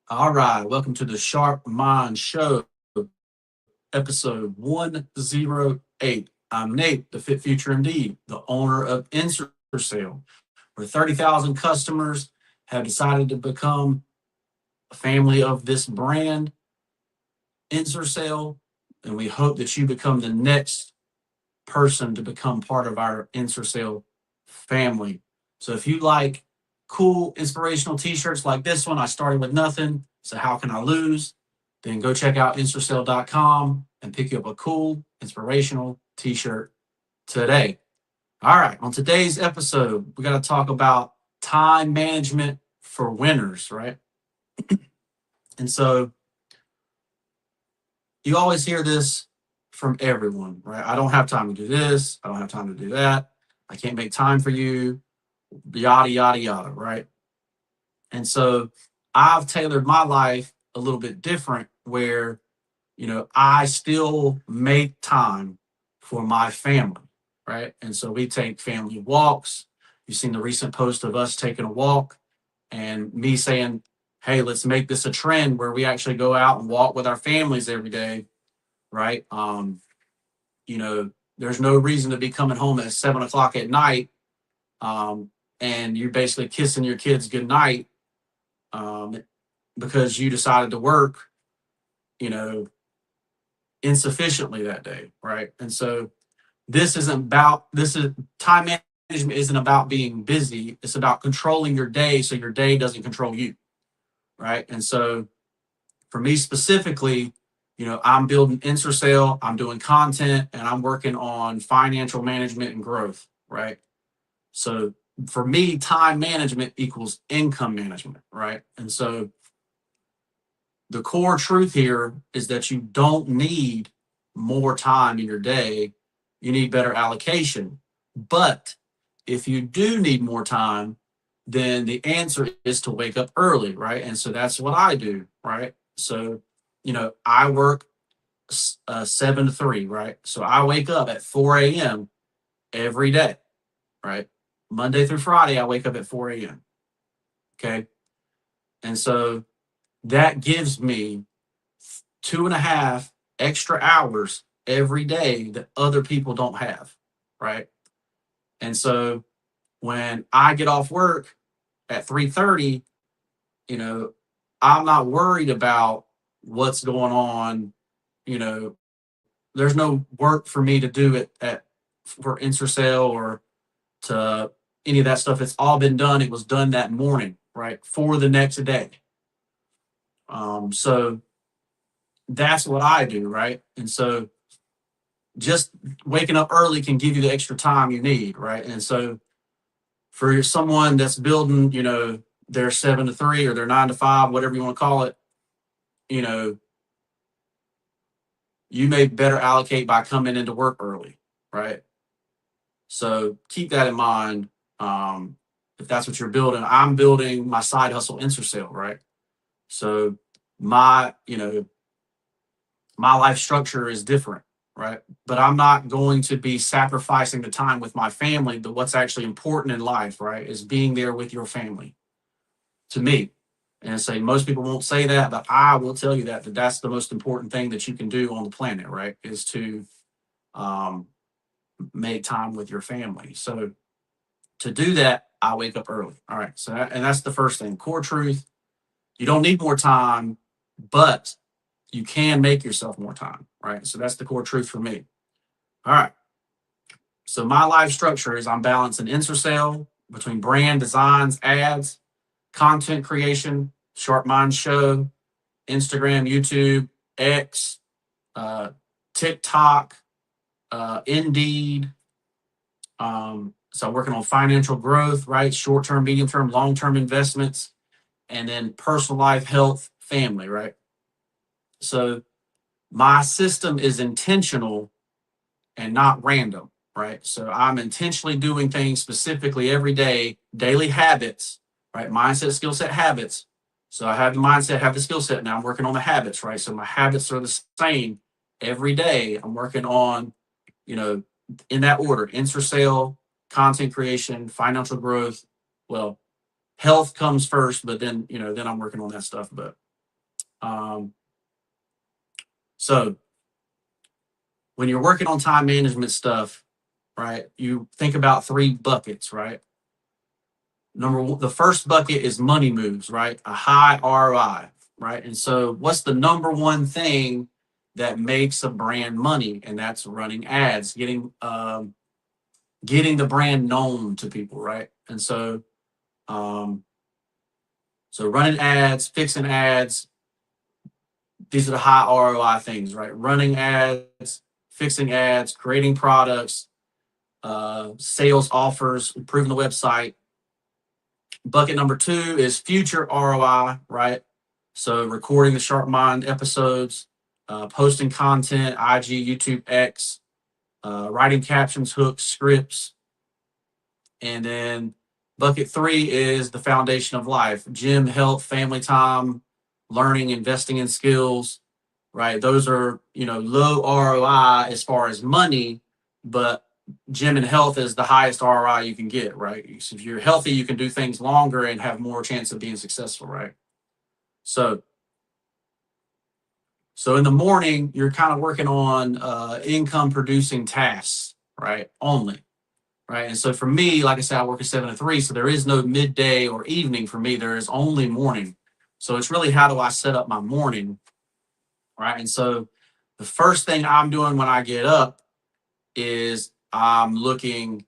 All right, welcome to the Sharp Mind Show, episode 108. I'm Nate, the Fit Future MD, the owner of Ensorsale, where 30,000 customers have decided to become a family of this brand, Ensorsale, and we hope that you become the next person to become part of our Ensorsale family. So if you like cool inspirational t-shirts like this one, I started with nothing. So how can I lose? Then go check out Ensorsale.com and pick you up a cool inspirational t-shirt today. All right, on today's episode, we got to talk about time management for winners, right? And so you always hear this from everyone, right? I don't have time to do this. I don't have time to do that. I can't make time for you, yada, yada, yada, right? And so I've tailored my life a little bit different where, I still make time for my family, right? And so we take family walks. You've seen the recent post of us taking a walk and me saying, hey, let's make this a trend where we actually go out and walk with our families every day, right? You know, there's no reason to be coming home at 7 o'clock at night, um, and you're basically kissing your kids goodnight, um, because you decided to work, you know, insufficiently that day, right? And so this is time management isn't about being busy. It's about controlling your day so your day doesn't control you, right? And so for me specifically, I'm building Ensorsale, I'm doing content, and I'm working on financial management and growth, right? So for me, time management equals income management, right? And so the core truth here is that you don't need more time in your day. You need better allocation. But if you do need more time, then the answer is to wake up early, right? And so that's what I do, right? So, I work 7 to 3, right? So I wake up at 4 a.m. every day, right? Monday through Friday, I wake up at 4 a.m. Okay. And so that gives me 2.5 extra hours every day that other people don't have, right? And so when I get off work at 3:30, you know, I'm not worried about what's going on. There's no work for me to do at for Ensorsale or to any of that stuff. It's all been done. It was done that morning, right, for the next day. So that's what I do, right? And so just waking up early can give you the extra time you need, right? And so for someone that's building, their 7 to 3 or their 9 to 5, whatever you want to call it, you know, you may better allocate by coming into work early, right? So keep that in mind. Um, if that's what you're building, I'm building my side hustle Ensorsale, right? So my, my life structure is different, right? But I'm not going to be sacrificing the time with my family. But what's actually important in life, right, is being there with your family to me. And say most people won't say that, but I will tell you that that's the most important thing that you can do on the planet, right? Is to um, make time with your family. So to do that, I wake up early. All right. So and that's the first thing. Core truth: you don't need more time, but you can make yourself more time. Right. So that's the core truth for me. All right. So my life structure is I'm balancing Ensorsale between brand designs, ads, content creation, Sharp Mind Show, Instagram, YouTube, X, uh, TikTok, Indeed. So I'm working on financial growth, right? Short term, medium term, long term investments, and then personal life, health, family, right? So my system is intentional and not random, right? So I'm intentionally doing things specifically every day, daily habits, right? Mindset, skill set, habits. So I have the mindset, have the skill set. Now I'm working on the habits, right? So my habits are the same every day. I'm working on, you know, in that order: Ensorsale, content creation, financial growth. Well, health comes first, but then, then I'm working on that stuff. But Um, so when you're working on time management stuff, right, you think about three buckets, right? Number one, the first bucket is money moves, right? A high ROI, right? And so what's the number one thing that makes a brand money? And that's running ads, getting the brand known to people, right? And um, so running ads, fixing ads, these are the high ROI things, right? Running ads, fixing ads, creating products, sales offers, improving the website. Bucket number two is future ROI, right? So recording the Sharp Mind episodes, posting content, IG, YouTube, X, writing captions, hooks, scripts. And then bucket three is the foundation of life: gym, health, family time, learning, investing in skills, right? Those are, low ROI as far as money, but gym and health is the highest ROI you can get, right? So if you're healthy, you can do things longer and have more chance of being successful, right? So, so in the morning, you're kind of working on income producing tasks, right? Only, right? And so for me, like I said, I work at 7 to 3, so there is no midday or evening for me. There is only morning. So it's really, how do I set up my morning, right? And so the first thing I'm doing when I get up is I'm looking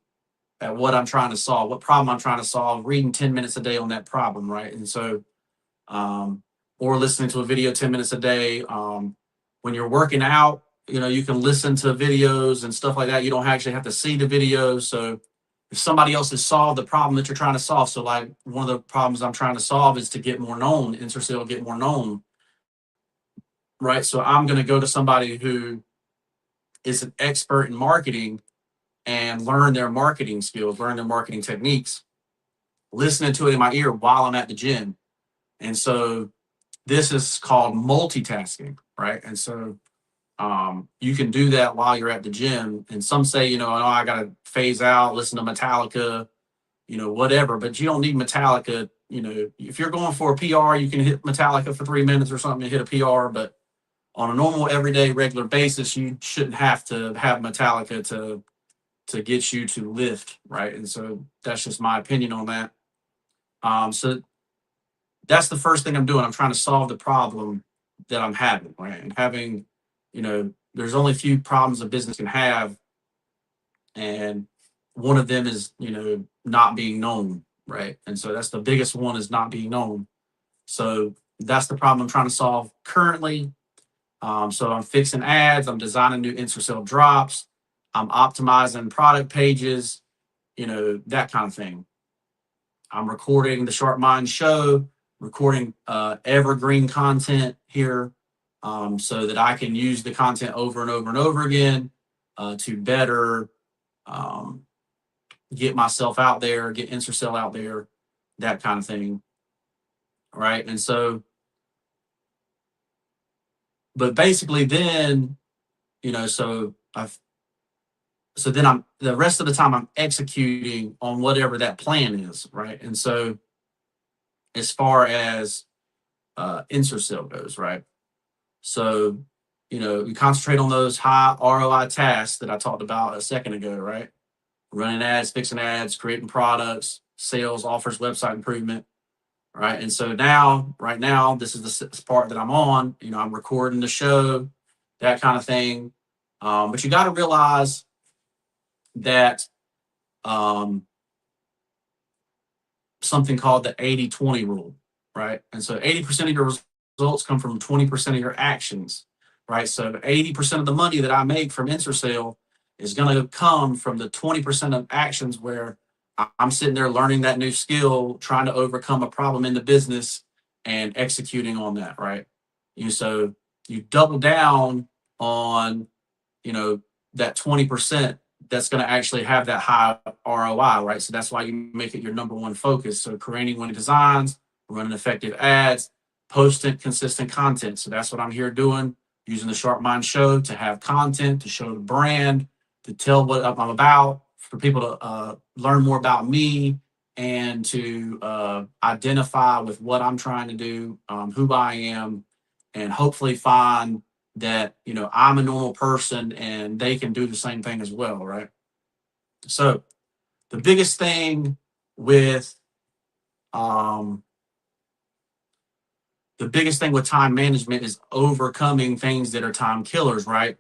at what I'm trying to solve, what problem I'm trying to solve, reading 10 minutes a day on that problem, right? And so, or listening to a video 10 minutes a day. When you're working out, you can listen to videos and stuff like that. You don't actually have to see the videos. So if somebody else has solved the problem that you're trying to solve, so like one of the problems I'm trying to solve is to get more known, Ensorsale, get more known, right? So I'm going to go to somebody who is an expert in marketing and learn their marketing skills, learn their marketing techniques, listening to it in my ear while I'm at the gym. And so this is called multitasking, right? And so you can do that while you're at the gym. And some say, oh, I got to phase out, listen to Metallica, whatever, but you don't need Metallica. If you're going for a PR, you can hit Metallica for 3 minutes or something to hit a PR, but on a normal, everyday, regular basis, you shouldn't have to have Metallica to get you to lift, right? And so that's just my opinion on that. So that's the first thing I'm doing. I'm trying to solve the problem that I'm having, right? And having, there's only a few problems a business can have, and one of them is, not being known, right? And so that's the biggest one, is not being known. So that's the problem I'm trying to solve currently. So I'm fixing ads, I'm designing new Ensorsale drops, I'm optimizing product pages, that kind of thing. I'm recording the Sharp Mind show, recording evergreen content here, so that I can use the content over and over and over again to better um, get myself out there, get Ensorsale out there, that kind of thing. Right. And so, but basically then, so then I'm, the rest of the time I'm executing on whatever that plan is. Right. And so as far as Ensorsale goes, right. So, you concentrate on those high ROI tasks that I talked about a second ago, right? Running ads, fixing ads, creating products, sales, offers, website improvement, right? And so now, right now, this is the part that I'm on. I'm recording the show, that kind of thing. But you got to realize that um, something called the 80-20 rule, right? And so 80% of your results come from 20% of your actions, right? So 80% of the money that I make from Ensorsale is going to come from the 20% of actions where I'm sitting there learning that new skill, trying to overcome a problem in the business and executing on that, right? So you double down on, that 20% that's going to actually have that high ROI, right? So that's why you make it your number one focus. So creating winning designs, running effective ads, posting consistent content. So that's what I'm here doing, using the Sharp Mind show to have content, to show the brand, to tell what I'm about, for people to learn more about me, and to identify with what I'm trying to do, who I am, and hopefully find that, I'm a normal person and they can do the same thing as well, right? So the biggest thing with um, time management is overcoming things that are time killers, right?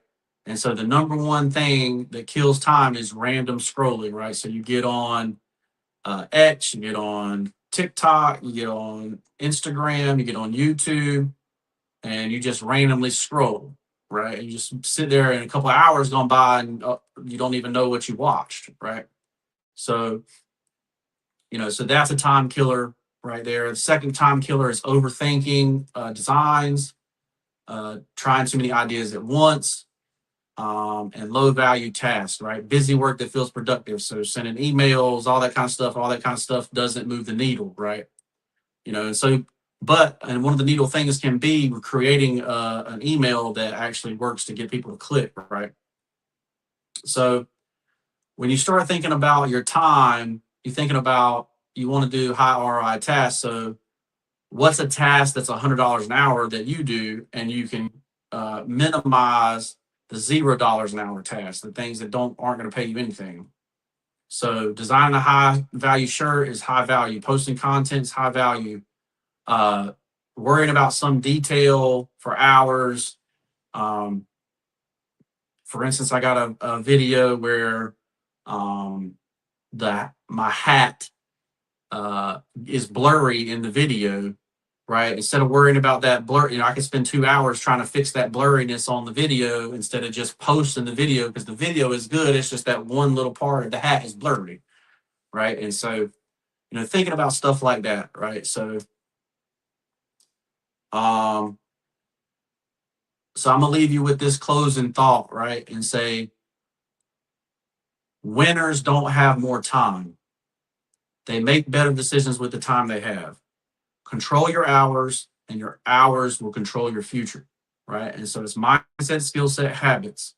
And so the number one thing that kills time is random scrolling, right? So you get on X, you get on TikTok, you get on Instagram, you get on YouTube, and you just randomly scroll, right? And you just sit there, and a couple of hours gone by, and you don't even know what you watched, right? So, so that's a time killer right there. The second time killer is overthinking designs, trying too many ideas at once, and low value tasks, right? Busy work that feels productive. So sending emails, all that kind of stuff doesn't move the needle, right? And so, and one of the needle things can be creating an email that actually works to get people to click, right? So when you start thinking about your time, you're thinking about, you want to do high ROI tasks. So what's a task that's $100 an hour that you do, and you can minimize the $0 an hour tasks, the things that aren't going to pay you anything. So designing a high value shirt is high value. Posting content is high value. Worrying about some detail for hours. Um, for instance, I got a video where my hat is blurry in the video, right? Instead of worrying about that blur, I could spend 2 hours trying to fix that blurriness on the video instead of just posting the video, because the video is good. It's just that one little part of the hat is blurry, right? And so, thinking about stuff like that, right? So, um, I'm gonna leave you with this closing thought, right? And say, winners don't have more time. They make better decisions with the time they have. Control your hours, and your hours will control your future, right? And so it's mindset, skill set, habits,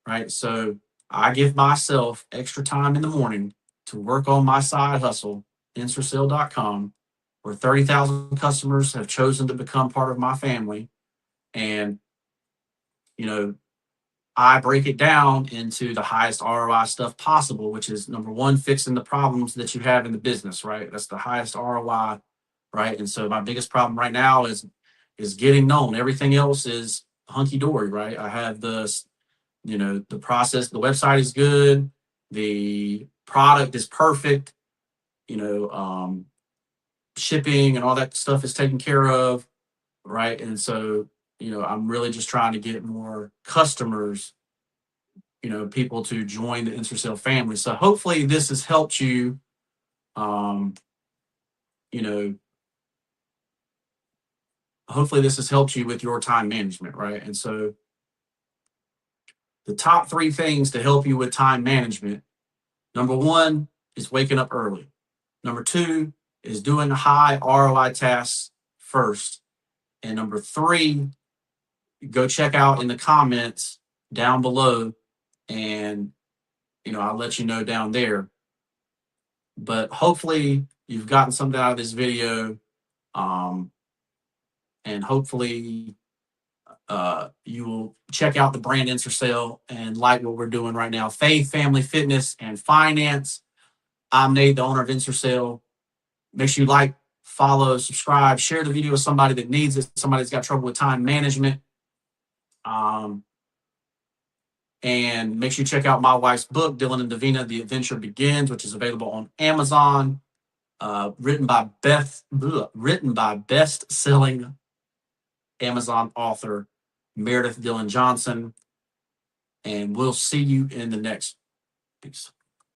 right? So I give myself extra time in the morning to work on my side hustle, Ensorsale.com, where 30,000 customers have chosen to become part of my family. And, you know, I break it down into the highest ROI stuff possible, which is number one, fixing the problems that you have in the business, right? That's the highest ROI, right? And so my biggest problem right now is getting known. Everything else is hunky dory, right? I have the process, the website is good, the product is perfect, shipping and all that stuff is taken care of, right? And so, I'm really just trying to get more customers, people to join the Ensorsale family. So hopefully this has helped you, um, you know, hopefully this has helped you with your time management, right? And so the top three things to help you with time management: number one is waking up early. Number two is doing high ROI tasks first. And number three, go check out in the comments down below, and I'll let you know down there. But hopefully you've gotten something out of this video, and hopefully you will check out the brand Ensorsale and like what we're doing right now. Faith, family, fitness, and finance. I'm Nate, the owner of Ensorsale. Make sure you like, follow, subscribe, share the video with somebody that needs it, somebody that's got trouble with time management. And make sure you check out my wife's book, Dylan and Davina, The Adventure Begins, which is available on Amazon. Written by best-selling Amazon author Meredith Dillon Johnson. And we'll see you in the next piece.